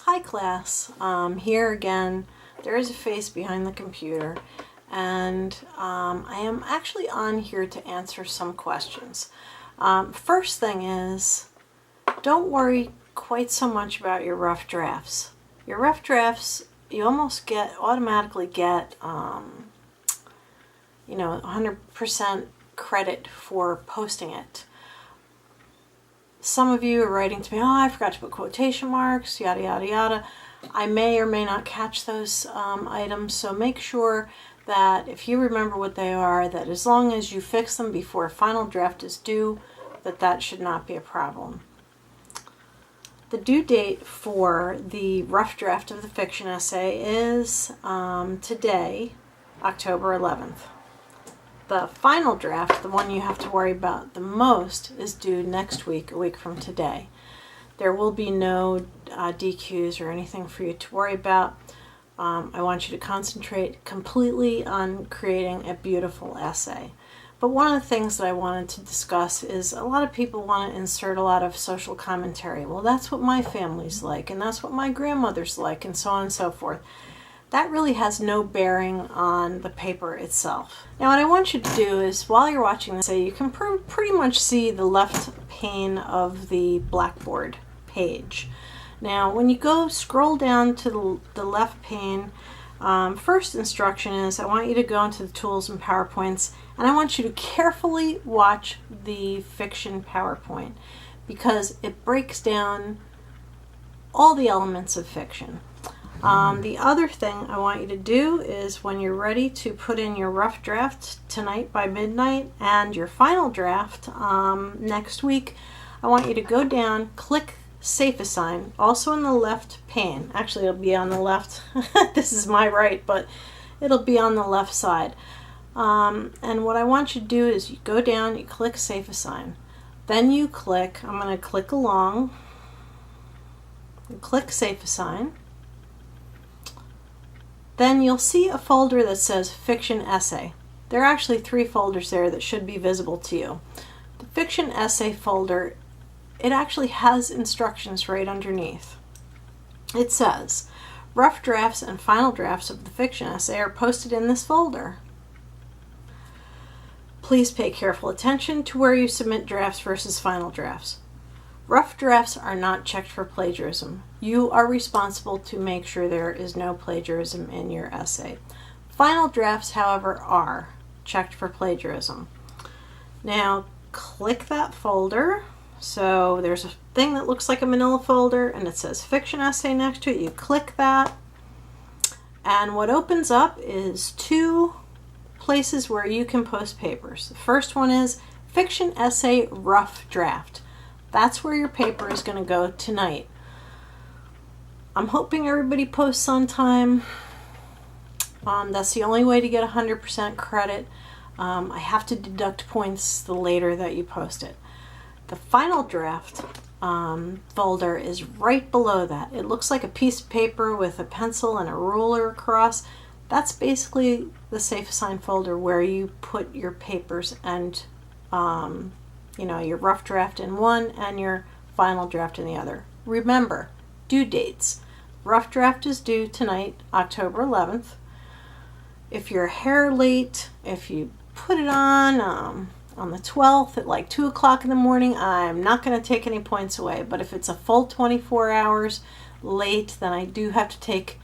Hi class, here again. There is a face behind the computer, and I am actually on here to answer some questions. First thing is, don't worry quite so much about your rough drafts. Your rough drafts, you almost automatically get 100% credit for posting it. Some of you are writing to me, oh, I forgot to put quotation marks, yada, yada, yada. I may or may not catch those items, so make sure that if you remember what they are, that as long as you fix them before a final draft is due, that should not be a problem. The due date for the rough draft of the fiction essay is today, October 11th. The final draft, the one you have to worry about the most, is due next week, a week from today. There will be no DQs or anything for you to worry about. I want you to concentrate completely on creating a beautiful essay. But one of the things that I wanted to discuss is a lot of people want to insert a lot of social commentary. Well, that's what my family's like, and that's what my grandmother's like, and so on and so forth. That really has no bearing on the paper itself. Now what I want you to do is, while you're watching this, you can pretty much see the left pane of the blackboard page. Now when you go scroll down to the left pane, first instruction is I want you to go into the tools and PowerPoints, and I want you to carefully watch the fiction PowerPoint because it breaks down all the elements of fiction. The other thing I want you to do is, when you're ready to put in your rough draft tonight by midnight and your final draft next week, I want you to go down, click Safe Assign, also in the left pane. Actually, it'll be on the left. This is my right, but it'll be on the left side. And what I want you to do is you go down, you click Safe Assign. Then you click, I'm going to click along, and click Safe Assign. Then you'll see a folder that says Fiction Essay. There are actually 3 folders there that should be visible to you. The Fiction Essay folder, it actually has instructions right underneath. It says, rough drafts and final drafts of the fiction essay are posted in this folder. Please pay careful attention to where you submit drafts versus final drafts. Rough drafts are not checked for plagiarism. You are responsible to make sure there is no plagiarism in your essay. Final drafts, however, are checked for plagiarism. Now, click that folder. So there's a thing that looks like a manila folder, and it says Fiction Essay next to it. You click that, and what opens up is 2 places where you can post papers. The first one is Fiction Essay Rough Draft. That's where your paper is going to go tonight. I'm hoping everybody posts on time. That's the only way to get 100% credit. I have to deduct points the later that you post it. The final draft folder is right below that. It looks like a piece of paper with a pencil and a ruler across. That's basically the Safe Assign folder where you put your papers and your rough draft in one and your final draft in the other. Remember, due dates. Rough draft is due tonight, October 11th. If you're a hair late, if you put it on the 12th at like 2 o'clock in the morning, I'm not going to take any points away. But if it's a full 24 hours late, then I do have to take,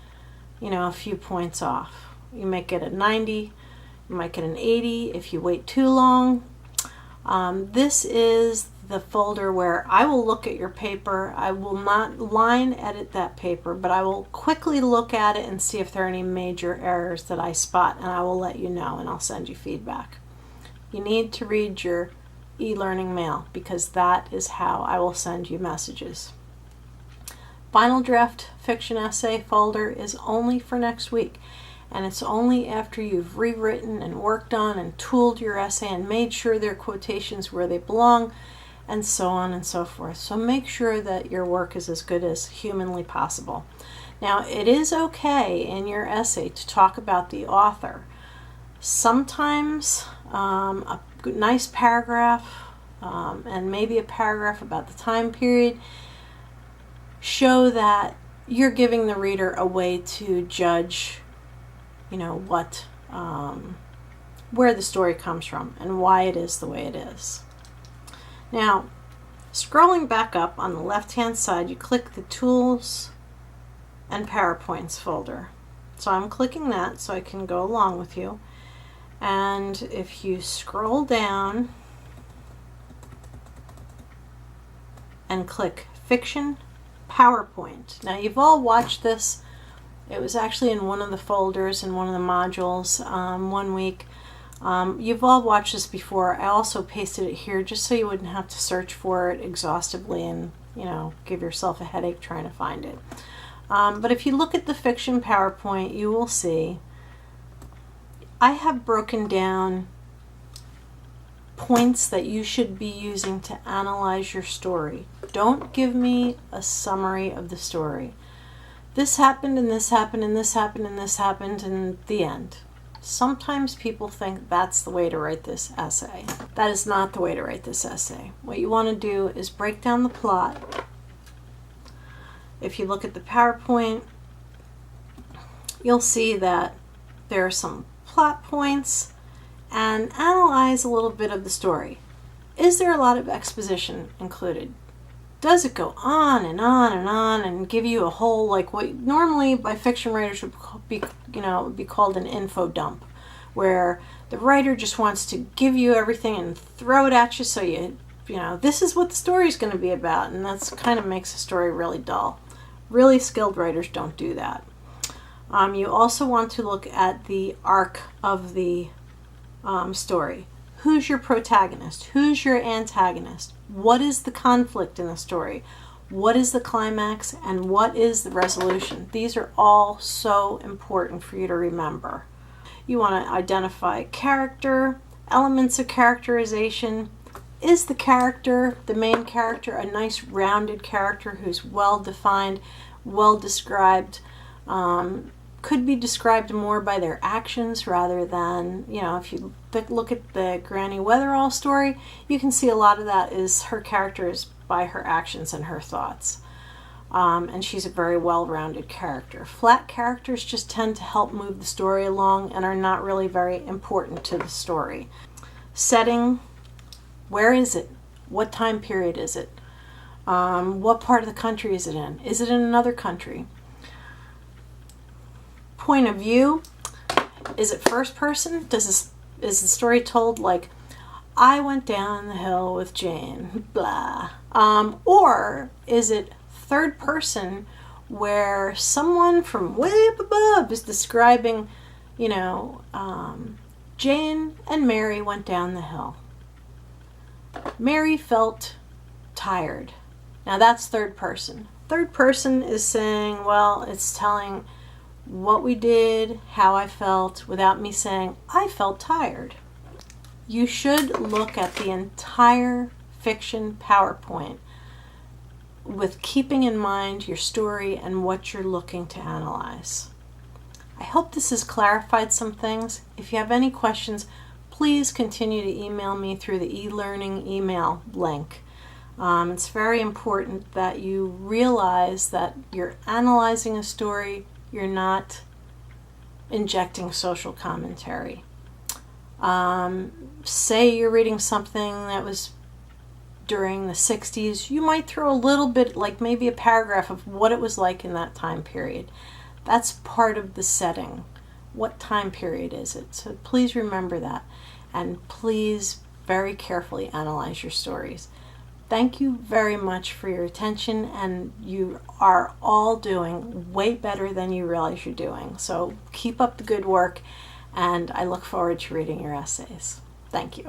a few points off. You might get a 90, you might get an 80 if you wait too long. This is the folder where I will look at your paper. I will not line edit that paper, but I will quickly look at it and see if there are any major errors that I spot, and I will let you know, and I'll send you feedback. You need to read your e-learning mail because that is how I will send you messages. Final draft fiction essay folder is only for next week. And it's only after you've rewritten and worked on and tooled your essay and made sure there are quotations where they belong, and so on and so forth. So make sure that your work is as good as humanly possible. Now, it is okay in your essay to talk about the author. Sometimes a nice paragraph and maybe a paragraph about the time period show that you're giving the reader a way to judge, where the story comes from and why it is the way it is. Now, scrolling back up on the left-hand side, you click the Tools and PowerPoints folder. So I'm clicking that so I can go along with you. And if you scroll down and click Fiction PowerPoint. Now, you've all watched this. It was actually in one of the folders in one of the modules one week. You've all watched this before. I also pasted it here just so you wouldn't have to search for it exhaustively and, give yourself a headache trying to find it. But if you look at the Fiction PowerPoint, you will see I have broken down points that you should be using to analyze your story. Don't give me a summary of the story. This happened, and this happened, and this happened, and this happened, and the end. Sometimes people think that's the way to write this essay. That is not the way to write this essay. What you want to do is break down the plot. If you look at the PowerPoint, you'll see that there are some plot points, and analyze a little bit of the story. Is there a lot of exposition included? Does it go on and on and on and give you a whole, like what normally by fiction writers would be called an info dump, where the writer just wants to give you everything and throw it at you so this is what the story is going to be about, and that's kind of makes the story really dull. Really skilled writers don't do that. You also want to look at the arc of the story. Who's your protagonist? Who's your antagonist? What is the conflict in the story? What is the climax? And what is the resolution? These are all so important for you to remember. You want to identify character, elements of characterization. Is the main character, a nice rounded character who's well defined, well described? Could be described more by their actions rather than, if you look at the Granny Weatherall story, you can see a lot of that is her character is by her actions and her thoughts. And she's a very well-rounded character. Flat characters just tend to help move the story along and are not really very important to the story. Setting, where is it? What time period is it? What part of the country is it in? Is it in another country? Point of view, is it first person? Is the story told like, I went down the hill with Jane, blah. Or is it third person where someone from way up above is describing, Jane and Mary went down the hill. Mary felt tired. Now that's third person. Third person is saying, well, it's telling what we did, how I felt, without me saying, I felt tired. You should look at the entire fiction PowerPoint with keeping in mind your story and what you're looking to analyze. I hope this has clarified some things. If you have any questions, please continue to email me through the e-learning email link. It's very important that you realize that you're analyzing a story, you're not injecting social commentary. Say you're reading something that was during the 60s, you might throw a little bit, like maybe a paragraph of what it was like in that time period. That's part of the setting. What time period is it? So please remember that. And please very carefully analyze your stories. Thank you very much for your attention, and you are all doing way better than you realize you're doing. So keep up the good work, and I look forward to reading your essays. Thank you.